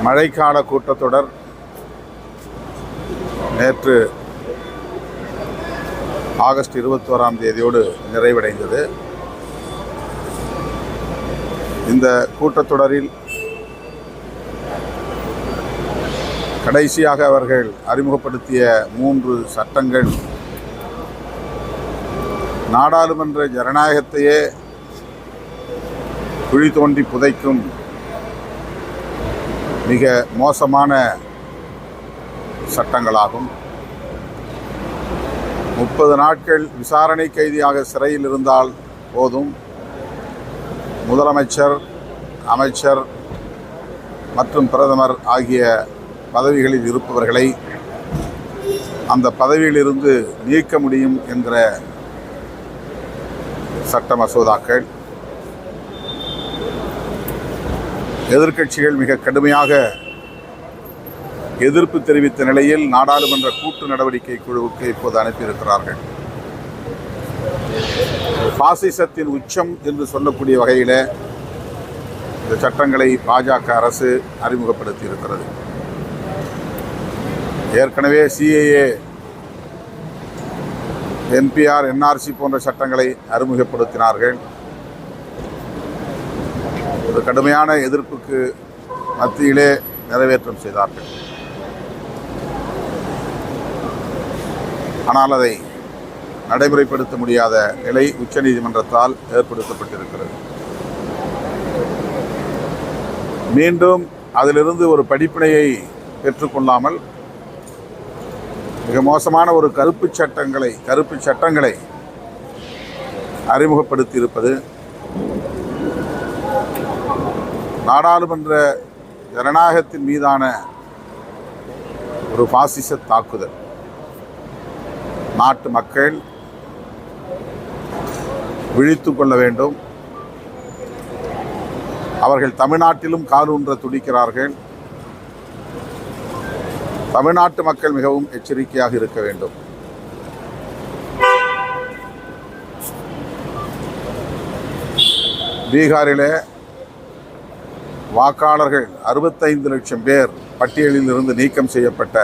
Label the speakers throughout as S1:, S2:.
S1: மழைக்கால கூட்டத்தொடர் நேற்று ஆகஸ்ட் 21ஆம் தேதியோடு நிறைவடைந்தது. இந்த கூட்டத்தொடரில் கடைசியாக அவர்கள் அறிமுகப்படுத்திய 3 சட்டங்கள் நாடாளுமன்ற ஜனநாயகத்தையே குழி தோண்டி புதைக்கும் மிக மோசமான சட்டங்களாகும். 30 நாட்கள் விசாரணை கைதியாக சிறையில் இருந்தால் போதும் முதலமைச்சர், அமைச்சர் மற்றும் பிரதமர் ஆகிய பதவிகளில் இருப்பவர்களை அந்த பதவியிலிருந்து நீக்க முடியும் என்கிற சட்ட மசோதாக்கள் எதிர்க்கட்சிகள் மிக கடுமையாக எதிர்ப்பு தெரிவித்த நிலையில் நாடாளுமன்ற கூட்டு நடவடிக்கை குழுவுக்கு இப்போது அனுப்பியிருக்கிறார்கள். பாசிசத்தின் உச்சம் என்று சொல்லக்கூடிய வகையில் இந்த சட்டங்களை பாஜக அரசு அறிமுகப்படுத்தி இருக்கிறது. ஏற்கனவே சிஏஏ, என்பிஆர், என்ஆர்சி போன்ற சட்டங்களை அறிமுகப்படுத்தினார்கள். ஒரு கடுமையான எதிர்ப்புக்கு மத்தியிலே நிறைவேற்றம் செய்தார்கள். ஆனால் அதை நடைமுறைப்படுத்த முடியாத நிலை உச்சநீதிமன்றத்தால் ஏற்படுத்தப்பட்டிருக்கிறது. மீண்டும் அதிலிருந்து ஒரு படிப்பினையை பெற்றுக்கொள்ளாமல் மிக மோசமான ஒரு கருப்பு சட்டங்களை அறிமுகப்படுத்தி இருப்பது நாடாளுமன்ற ஜனநாயகத்தின் மீதான ஒரு பாசிச தாக்குதல். நாட்டு மக்கள் விழித்துக் கொள்ள வேண்டும். அவர்கள் தமிழ்நாட்டிலும் காலூன்ற துடிக்கிறார்கள். தமிழ்நாட்டு மக்கள் மிகவும் எச்சரிக்கையாக இருக்க வேண்டும். பீகாரிலே வாக்காளர்கள் 65 லட்சம் பேர் பட்டியலில் இருந்து நீக்கம் செய்யப்பட்ட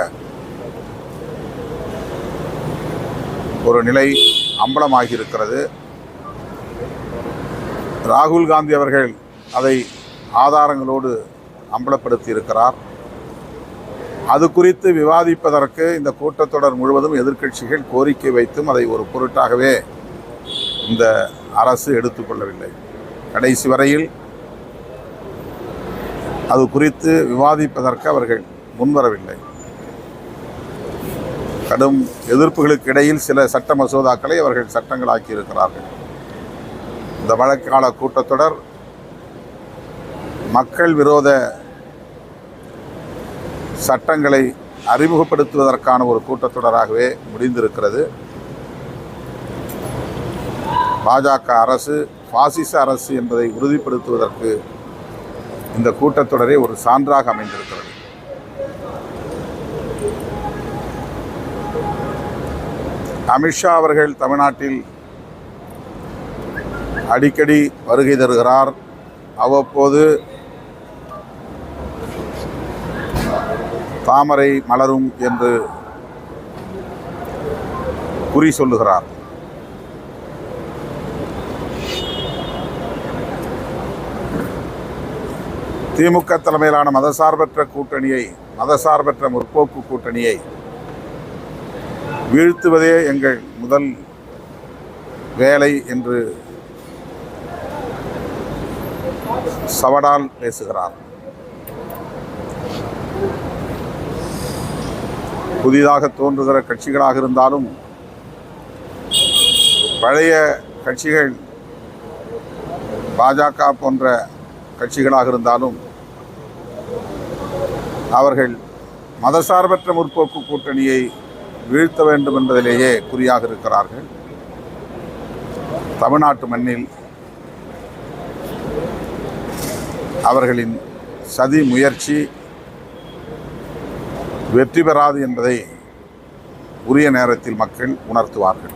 S1: ஒரு நிலை அம்பலமாகியிருக்கிறது. ராகுல் காந்தி அவர்கள் அதை ஆதாரங்களோடு அம்பலப்படுத்தி இருக்கிறார். அது குறித்து விவாதிப்பதற்கு இந்த கூட்டத்தொடர் முழுவதும் எதிர்க்கட்சிகள் கோரிக்கை வைத்தும் அதை ஒரு பொருட்டாகவே இந்த அரசு எடுத்துக்கொள்ளவில்லை. கடைசி வரையில் அது குறித்து விவாதிப்பதற்கு அவர்கள் முன்வரவில்லை. கடும் எதிர்ப்புகளுக்கு இடையில் சில சட்ட மசோதாக்களை அவர்கள் சட்டங்களாக்கி இருக்கிறார்கள். இந்த மழைக்கால கூட்டத்தொடர் மக்கள் விரோத சட்டங்களை அறிமுகப்படுத்துவதற்கான ஒரு கூட்டத்தொடராகவே முடிந்திருக்கிறது. பாஜக அரசு பாசிச அரசு என்பதை உறுதிப்படுத்துவதற்கு இந்த கூட்டத்தொடரே ஒரு சான்றாக அமைந்திருக்கிறது. அமித்ஷா அவர்கள் தமிழ்நாட்டில் அடிக்கடி வருகை தருகிறார். அவ்வப்போது தாமரை மலரும் என்று குறி சொல்லுகிறார். திமுக தலைமையிலான மதசார்பற்ற முற்போக்கு கூட்டணியை வீழ்த்துவதே எங்கள் முதல் வேலை என்று சவடால் பேசுகிறார். புதிதாக தோன்றுகிற கட்சிகளாக இருந்தாலும் பழைய கட்சிகள் பாஜக போன்ற கட்சிகளாக இருந்தாலும் அவர்கள் மதசார்பற்ற முற்போக்கு கூட்டணியை வீழ்த்த வேண்டும் என்பதிலேயே குறியாக இருக்கிறார்கள். தமிழ்நாட்டு மண்ணில் அவர்களின் சதி முயற்சி வெற்றி பெறாது என்பதை உரிய நேரத்தில் மக்கள் உணர்த்துவார்கள்.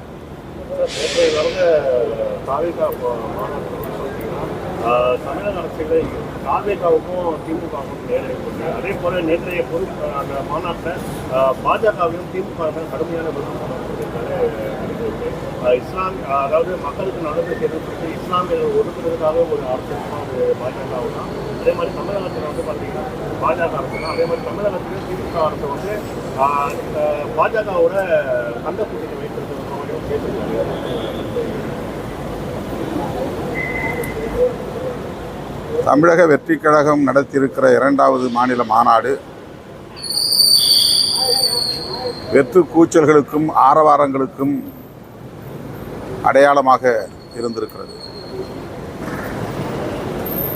S2: தமிழக அரசியல் தாவேகாவுக்கும் திமுகவுக்கும் நேரடி போட்டு, அதே போல நேற்றைய அந்த மாநாட்டில் பாஜகவையும் திமுகவையும் கடுமையான விமர்சனம் இஸ்லாம், அதாவது மக்களுக்கு நல்லது செய்யறது இஸ்லாமியர்கள் ஒதுக்குறதுக்காக ஒரு அரசுமா அது பாஜகவும் தான். அதே மாதிரி தமிழகத்தில் வந்து பார்த்தீங்கன்னா பாஜக அரசு தான். அதே மாதிரி தமிழகத்திலும் திமுக அரசு வந்து பாஜகவோட சண்டை கூட்டணி வைத்திருக்கிறதுக்கும் கேட்டிருக்காங்க.
S1: தமிழக வெற்றி கழகம் நடத்தியிருக்கிற 2வது மாநில மாநாடு வெற்று கூச்சல்களுக்கும் ஆரவாரங்களுக்கும் அடையாளமாக இருந்திருக்கிறது.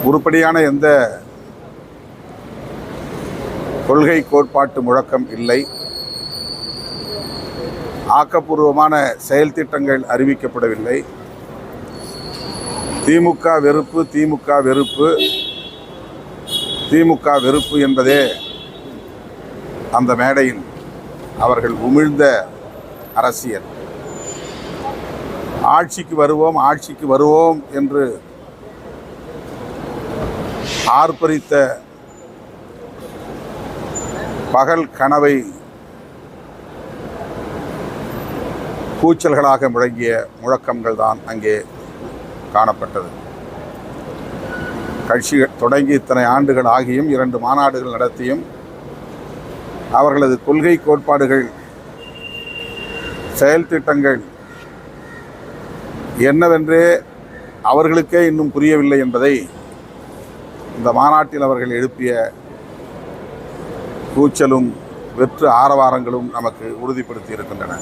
S1: உருப்படியான எந்த கொள்கை கோட்பாட்டு முழக்கம் இல்லை. ஆக்கப்பூர்வமான செயல் திட்டங்கள் அறிவிக்கப்படவில்லை. திமுக வெறுப்பு, திமுக வெறுப்பு, திமுக வெறுப்பு என்பதே அந்த மேடையில் அவர்கள் உமிழ்ந்த அரசியல். ஆட்சிக்கு வருவோம், ஆட்சிக்கு வருவோம் என்று ஆர்ப்பரித்த பகல் கனவை கூச்சல்களாக முழங்கிய முழக்கங்கள் தான் அங்கே காணப்பட்டது. கட்சி தொடங்கி இத்தனை ஆண்டுகள் ஆகியும் 2 மாநாடுகள் நடத்தியும் அவர்களது கொள்கை கோட்பாடுகள், செயல் திட்டங்கள் என்னவென்றே அவர்களுக்கே இன்னும் புரியவில்லை என்பதை இந்த மாநாட்டில் அவர்கள் எழுப்பிய கூச்சலும் வெற்று ஆரவாரங்களும் நமக்கு உறுதிப்படுத்தி இருக்கின்றன.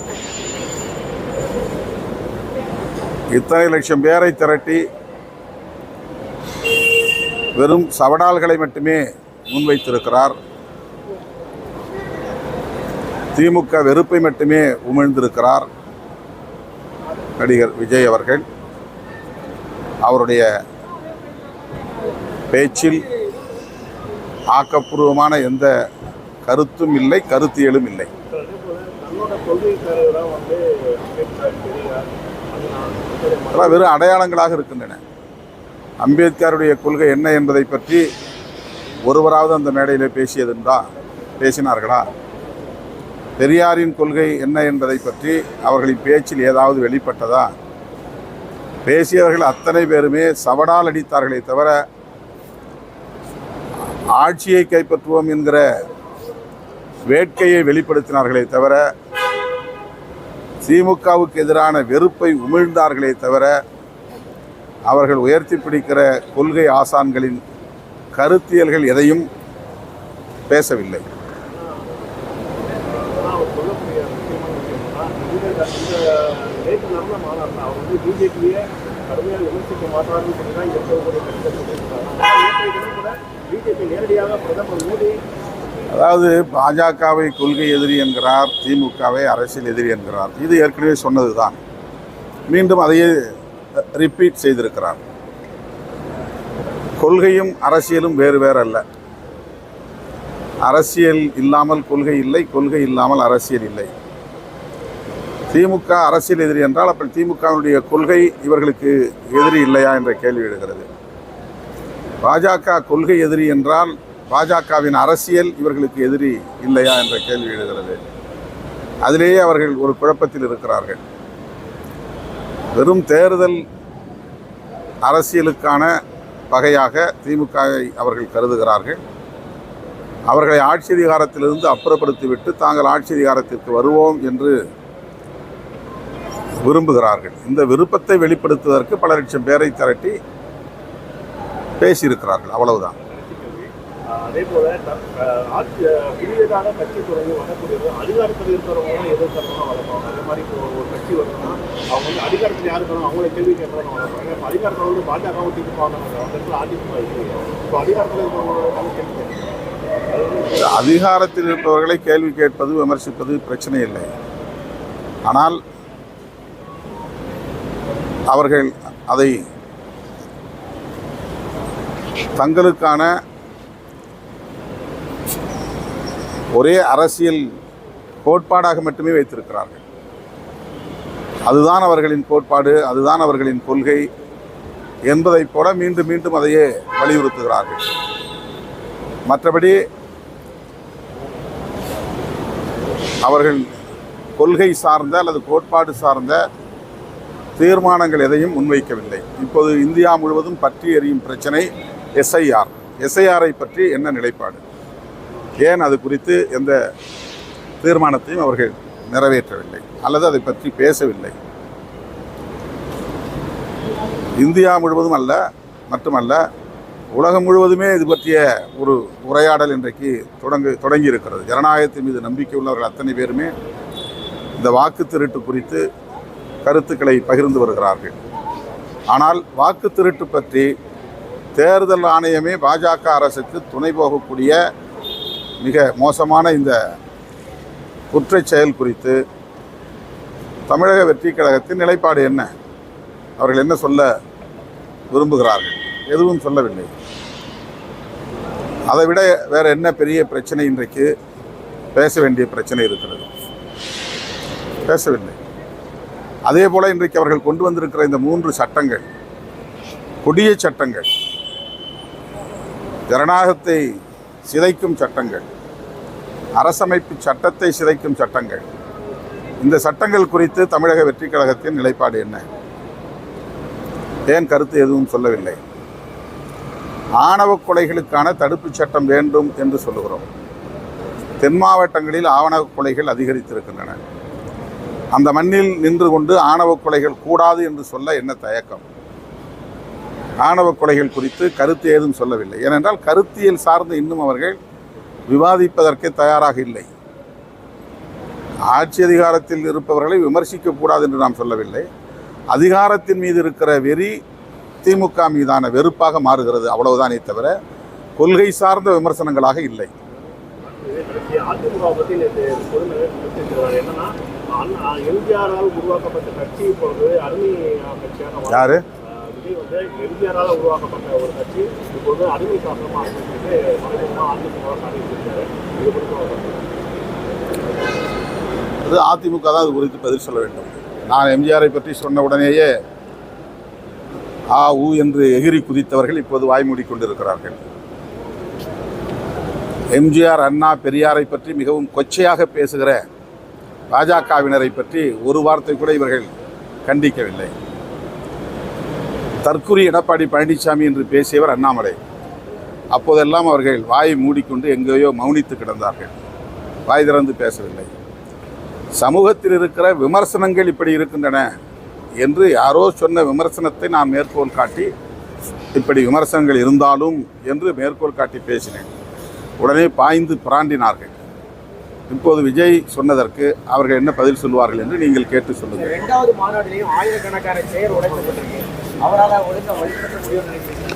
S1: இத்தனை லட்சம் பேரை திரட்டி வெறும் சவடால்களை மட்டுமே முன்வைத்திருக்கிறார். திமுக வெறுப்பை மட்டுமே உமிழ்ந்திருக்கிறார் நடிகர் விஜய் அவர்கள். அவருடைய பேச்சில் ஆக்கப்பூர்வமான எந்த கருத்தும் இல்லை, கருத்தியலும் இல்லை. வெறும் அடையாளங்களாக இருக்கின்றன. அம்பேத்கருடைய கொள்கை என்ன என்பதை பற்றி ஒருவராவது அந்த மேடையில் பேசினார்களா? பெரியாரின் கொள்கை என்ன என்பதை பற்றி அவர்களின் பேச்சில் ஏதாவது வெளிப்பட்டதா? பேசியவர்கள் அத்தனை பேருமே சவடால் அடித்தார்களே தவிர ஆட்சியை கைப்பற்றுவோம் என்கிற வேட்கையை வெளிப்படுத்தினார்களே தவிர திமுகவுக்கு எதிரான வெறுப்பை உமிழ்ந்தார்களே தவிர அவர்கள் உயர்த்தி பிடிக்கிற கொள்கை ஆசான்களின் கருத்தியல்கள் எதையும் பேசவில்லை. அதாவது பாஜகவை கொள்கை எதிரி என்கிறார், திமுகவை அரசியல் எதிரி என்கிறார். இது ஏற்கனவே சொன்னது தான். மீண்டும் அதையே ரிப்பீட் செய்திருக்கிறார். கொள்கையும் அரசியலும் வேறு வேறு அல்ல. அரசியல் இல்லாமல் கொள்கை இல்லை, கொள்கை இல்லாமல் அரசியல் இல்லை. திமுக அரசியல் எதிரி என்றால் அப்போ திமுகவினுடைய கொள்கை இவர்களுக்கு எதிரி இல்லையா என்ற கேள்வி எழுகிறது. பாஜக கொள்கை எதிரி என்றால் பாஜகவின் அரசியல் இவர்களுக்கு எதிரி இல்லையா என்ற கேள்வி எழுகிறது. அதிலேயே அவர்கள் ஒரு குழப்பத்தில் இருக்கிறார்கள். வெறும் தேர்தல் அரசியலுக்கான பகையாக திமுகவை அவர்கள் கருதுகிறார்கள். அவர்களை ஆட்சி அதிகாரத்திலிருந்து அப்புறப்படுத்திவிட்டு தாங்கள் ஆட்சி அதிகாரத்திற்கு வருவோம் என்று விரும்புகிறார்கள். இந்த விருப்பத்தை வெளிப்படுத்துவதற்கு பல லட்சம் பேரை திரட்டி பேசியிருக்கிறார்கள், அவ்வளவுதான்.
S2: அதே போல புதியதாக கட்சி தொடங்கி வரக்கூடியது அதிகாரத்தில் இருக்கிறவங்களும் எதிர்க்கிறவங்களும் வளர்ப்பாங்க. அதே மாதிரி இப்போ ஒரு கட்சி வருதுன்னா அவங்க வந்து அதிகாரத்தில் யார் இருக்கணும் அவங்கள கேள்வி கேட்கறவங்க வளர்ப்பாங்க. இப்போ அதிகாரத்தில் வந்து பாஜகவும் திமுக அந்த அதிமுக இல்லையா? இப்போ அதிகாரத்தில் இருக்கிறவங்க கேள்வி
S1: அதிகாரத்தில் இருப்பவர்களை கேள்வி கேட்பது, விமர்சிப்பது பிரச்சனை இல்லை. ஆனால் அவர்கள் அதை தங்களுக்கான ஒரே அரசியல் கோட்பாடாக மட்டுமே வைத்திருக்கிறார்கள். அதுதான் அவர்களின் கோட்பாடு, அதுதான் அவர்களின் கொள்கை என்பதைப் போல மீண்டும் மீண்டும் அதையே வலியுறுத்துகிறார்கள். மற்றபடி அவர்கள் கொள்கை சார்ந்த அல்லது கோட்பாடு சார்ந்த தீர்மானங்கள் எதையும் முன்வைக்கவில்லை. இப்போது இந்தியா முழுவதும் பற்றி எரியும் பிரச்சனை எஸ்ஐஆரை பற்றி என்ன நிலைப்பாடு, ஏன் அது குறித்து எந்த தீர்மானத்தையும் அவர்கள் நிறைவேற்றவில்லை அல்லது அதை பற்றி பேசவில்லை. இந்தியா முழுவதும் மட்டுமல்ல, உலகம் முழுவதுமே இது பற்றிய ஒரு உரையாடல் இன்றைக்கு தொடங்கி இருக்கிறது. ஜனநாயகத்தின் மீது நம்பிக்கை உள்ளவர்கள் அத்தனை பேருமே இந்த வாக்கு திருட்டு குறித்து கருத்துக்களை பகிர்ந்து வருகிறார்கள். ஆனால் வாக்கு திருட்டு பற்றி தேர்தல் ஆணையமே பாஜக அரசுக்கு துணை போகக்கூடிய மிக மோசமான இந்த குற்றச் செயல் குறித்து தமிழக வெற்றி கழகத்தின் நிலைப்பாடு என்ன? அவர்கள் என்ன சொல்ல விரும்புகிறார்கள்? எதுவும் சொல்லவில்லை. அதை விட வேறு என்ன பெரிய பிரச்சனை இன்றைக்கு பேச வேண்டிய பிரச்சனை இருக்கிறது? பேசவில்லை. அதே போல் இன்றைக்கு அவர்கள் கொண்டு வந்திருக்கிற இந்த 3 சட்டங்கள் கொடிய சட்டங்கள், ஜனநாயகத்தை சிதைக்கும் சட்டங்கள், அரசமைப்பு சட்டத்தை சிதைக்கும் சட்டங்கள். இந்த சட்டங்கள் குறித்து தமிழக வெற்றி கழகத்தின் நிலைப்பாடு என்ன? ஏன் கருத்து எதுவும் சொல்லவில்லை? ஆணவ கொலைகளுக்கான தடுப்புச் சட்டம் வேண்டும் என்று சொல்லுகிறோம். தென் மாவட்டங்களில் ஆணவ கொலைகள் அதிகரித்திருக்கின்றன. அந்த மண்ணில் நின்று கொண்டு ஆணவ கொலைகள் கூடாது என்று சொல்ல என்ன தயக்கம்? ஆணவ கொலைகள் குறித்து கருத்து ஏதும் சொல்லவில்லை. ஏனென்றால் கருத்தியல் சார்ந்து இன்னும் அவர்கள் விவாதிப்பதற்கு தயாராக இல்லை. ஆட்சி அதிகாரத்தில் இருப்பவர்களை விமர்சிக்கக்கூடாது என்று நாம் சொல்லவில்லை. அதிகாரத்தின் மீது இருக்கிற வெறி திமுக மீதான வெறுப்பாக மாறுகிறது, அவ்வளவுதானே தவிர கொள்கை சார்ந்த விமர்சனங்களாக இல்லை.
S2: அதிமுக பற்றி என்னன்னா, எம்ஜிஆரால் உருவாக்கப்பட்ட கட்சி இப்பொழுது அருமை கட்சியாக
S1: யாரு?
S2: விஜய் வந்து எம்ஜிஆரால் உருவாக்கப்பட்ட ஒரு கட்சி இப்பொழுது அருமை சாசனமாக அதிமுக காட்டியிருக்காரு. இது குறித்து
S1: அது அதிமுக தான் அது குறித்து பதில் சொல்ல வேண்டும். நான் எம்ஜிஆரை பற்றி சொன்ன உடனேயே என்று எகிரி குதித்தவர்கள் இப்போது வாய்மூடி கொண்டிருக்கிறார்கள். எம்ஜிஆர், அண்ணா, பெரியாரை பற்றி மிகவும் கொச்சையாக பேசுகிற பாஜகவினரை பற்றி ஒரு வார்த்தை கூட இவர்கள் கண்டிக்கவில்லை. தற்குறி எடப்பாடி பழனிசாமி என்று பேசியவர் அண்ணாமலை. அப்போதெல்லாம் அவர்கள் வாய் மூடிக்கொண்டு எங்கேயோ மௌனித்து கிடந்தார்கள், வாய் திறந்து பேசவில்லை. சமூகத்தில் இருக்கிற விமர்சனங்கள் இப்படி இருக்கின்றன என்று யாரோ சொன்ன விமர்சனத்தை நான் மேற்கோள் காட்டி, இப்படி விமர்சனங்கள் இருந்தாலும் என்று மேற்கோள் காட்டி பேசினேன். உடனே பாய்ந்து பிராண்டினார்கள். இப்போது விஜய் சொன்னதற்கு அவர்கள் என்ன பதில் சொல்வார்கள் என்று நீங்கள் கேட்டு சொல்லுங்கள்.
S3: 2வது மாநாட்டிலேயும் ஆயிரக்கணக்கான சேர் உடைக்கப்பட்டிருக்கு. அவரால் ஒழுங்காக வழிபட முடியும்னு நினைக்கிறீங்க?